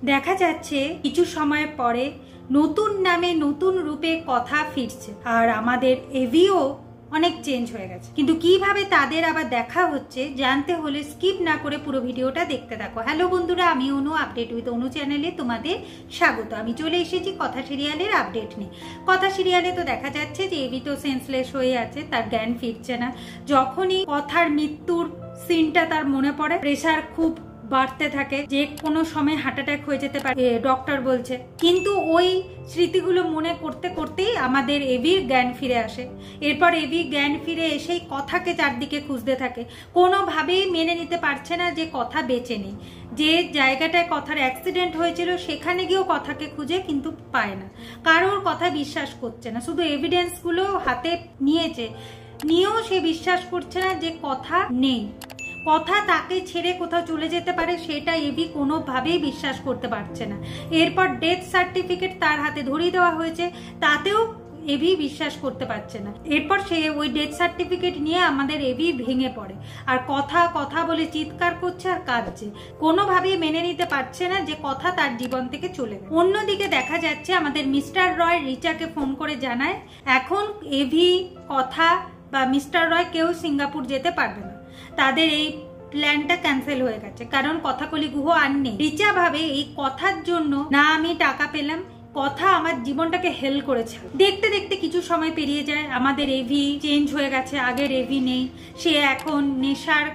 দেখা যাচ্ছে কিছু সময় পরে নতুন নামে নতুন রূপে কথা ফিরছে, আর আমাদের এভিও অনেক চেঞ্জ হয়ে গেছে। কিন্তু কিভাবে তাদের আবার দেখা হচ্ছে জানতে হলে স্কিপ না করে পুরো ভিডিওটা দেখতে থাকো। হ্যালো বন্ধুরা, আমি অনু, আপডেট উইথ অনু চ্যানেলে তোমাদের স্বাগত। আমি চলে এসেছি কথা সিরিয়ালের আপডেট নিয়ে। কথা সিরিয়ালে তো দেখা যাচ্ছে যে এভি তো সেন্সলেস হয়ে আছে, তার জ্ঞান ফিরছে না। যখনই কথার মৃত্যুর সিনটা তার মনে পড়ে, প্রেশার খুব বাড়তে থাকে, যে কোনো সময় হার্ট অ্যাটাক হয়ে যেতে পারে ডক্টর বলছে। কিন্তু ওই স্মৃতিগুলো মনে করতে করতেই আমাদের এভির জ্ঞান ফিরে আসে। এরপর এভি জ্ঞান ফিরে এসেই কথাকে চারদিকে খুঁজতে থাকে, কোনোভাবেই মেনে নিতে পারছে না যে কথা বেঁচে নেই। যে জায়গাটায় কথার অ্যাক্সিডেন্ট হয়েছিল সেখানে গিয়েও কথাকে খুঁজে কিন্তু পায় না, কারোর কথা বিশ্বাস করছে না। শুধু এভিডেন্সগুলো হাতে নিয়েও সে বিশ্বাস করছে না যে কথা নেই, কথা তাকে ছেড়ে কোথাও চলে যেতে পারে, সেটা এভি কোনোভাবেই বিশ্বাস করতে পারছে না। এরপর ডেথ সার্টিফিকেট তার হাতে ধরিয়ে দেওয়া হয়েছে, তাতেও এভি বিশ্বাস করতে পারছে না। এরপর সে ওই ডেথ সার্টিফিকেট নিয়ে আমাদের এভি ভেঙে পড়ে, আর কথা কথা বলে চিৎকার করছে আর কাঁদছে। কোনোভাবেই মেনে নিতে পারছে না যে কথা তার জীবন থেকে চলে গেছে। অন্যদিকে দেখা যাচ্ছে আমাদের মিস্টার রয় রিচাকে ফোন করে জানায় এখন এভি, কথা বা মিস্টার রয় কেউ সিঙ্গাপুর যেতে পারবে না, তাদের এই প্ল্যানটা ক্যান্সেল হয়ে গেছে, কারণ কথাকলি গুহ আর নেই। রিচা ভাবে এই কথার জন্য না আমি টাকা পেলাম, কথা আমার জীবনটাকে হেল্প করেছে। দেখতে দেখতে কিছু সময় পেরিয়ে যায়, আমাদের এভি চেঞ্জ হয়ে গেছে, আগের এভি নেই। সে এখন নেশার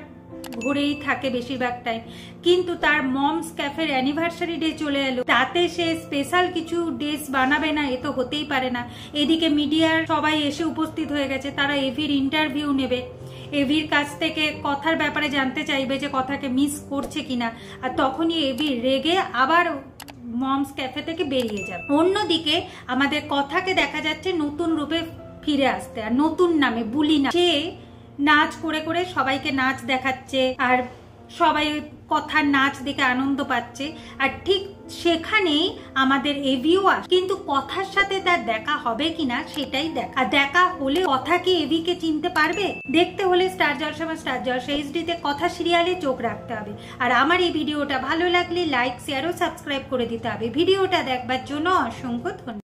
ঘুরেই থাকে বেশিরভাগ টাইম। কিন্তু তার মমস ক্যাফের অ্যানিভার্সারি ডে চলে এলো, তাতে সে স্পেশাল কিছু ডিশ বানাবে না, এ তো হতেই পারে না। এদিকে মিডিয়ার সবাই এসে উপস্থিত হয়ে গেছে, তারা এভির ইন্টারভিউ নেবে, এভির কাছ থেকে কথার ব্যাপারে জানতে চাইবে যে কথাকে মিস করছে কিনা। আর তখনই এভি রেগে আবার মমস ক্যাফে থেকে বেরিয়ে যাবে। অন্যদিকে আমাদের কথাকে দেখা যাচ্ছে নতুন রূপে ফিরে আসতে, আর নতুন নামে বুলি না। সে নাচ করে করে সবাইকে নাচ দেখাচ্ছে, আর সবাই কথার নাচ দেখে আনন্দ পাচ্ছে। আর ঠিক সেখানেই আমাদের এভিও আসে, কিন্তু কথার সাথে তার দেখা হবে কিনা সেটাই দেখা। আর দেখা হলে কথা কি এভিকে চিনতে পারবে? দেখতে হলে স্টার জলসা বা স্টার জলসা HD তে কথা সিরিয়ালে চোখ রাখতে হবে। আর আমার এই ভিডিওটা ভালো লাগলে লাইক, শেয়ার ও সাবস্ক্রাইব করে দিতে হবে। ভিডিওটা দেখবার জন্য অসংখ্য ধন্যবাদ।